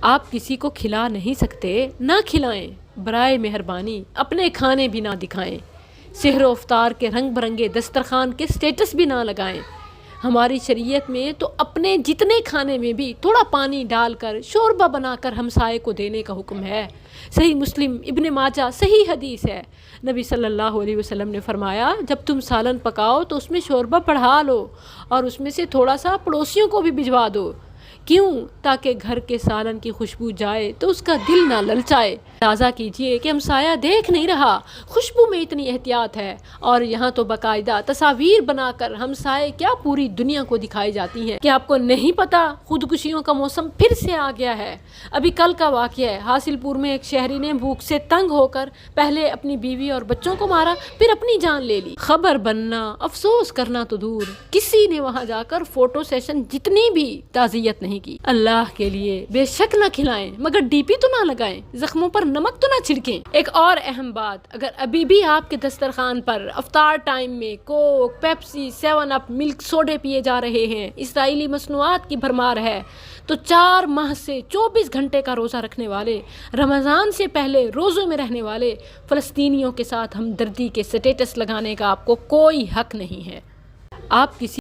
آپ کسی کو کھلا نہیں سکتے، نہ کھلائیں، برائے مہربانی اپنے کھانے بھی نہ دکھائیں، سحر و افطار کے رنگ برنگے دسترخوان کے سٹیٹس بھی نہ لگائیں۔ ہماری شریعت میں تو اپنے جتنے کھانے میں بھی تھوڑا پانی ڈال کر شوربہ بنا کر ہمسائے کو دینے کا حکم ہے۔ صحیح مسلم، ابن ماجہ، صحیح حدیث ہے۔ نبی صلی اللہ علیہ وسلم نے فرمایا، جب تم سالن پکاؤ تو اس میں شوربہ بڑھا لو اور اس میں سے تھوڑا سا پڑوسیوں کو بھی بھجوا دو۔ کیوں؟ تاکہ گھر کے سالن کی خوشبو جائے تو اس کا دل نہ للچائے۔ اندازہ کیجئے کہ ہمسایہ دیکھ نہیں رہا، خوشبو میں اتنی احتیاط ہے، اور یہاں تو باقاعدہ تصاویر بنا کر ہمسائے کیا پوری دنیا کو دکھائی جاتی ہیں۔ کیا آپ کو نہیں پتا خودکشیوں کا موسم پھر سے آ گیا ہے؟ ابھی کل کا واقعہ ہے، حاصل پور میں ایک شہری نے بھوک سے تنگ ہو کر پہلے اپنی بیوی اور بچوں کو مارا، پھر اپنی جان لے لی۔ خبر بننا، افسوس کرنا تو دور، کسی نے وہاں جا کر فوٹو سیشن جتنی بھی تعزیت نہیں کی۔ اللہ کے لیے بے شک نہ کھلائیں، مگر ڈی پی تو نہ لگائیں، زخموں پر نمک تو نہ چھڑکیں۔ ایک اور اہم بات، اگر ابھی بھی آپ کے دسترخوان پر افطار ٹائم میں کوک، پیپسی، 7 اپ، ملک سوڈے پیے جا رہے ہیں، اسرائیلی مصنوعات کی بھرمار ہے، تو 4 ماہ سے 24 گھنٹے کا روزہ رکھنے والے، رمضان سے پہلے روزوں میں رہنے والے فلسطینیوں کے ساتھ ہمدردی کے سٹیٹس لگانے کا آپ کو کوئی حق نہیں ہے۔ آپ کسی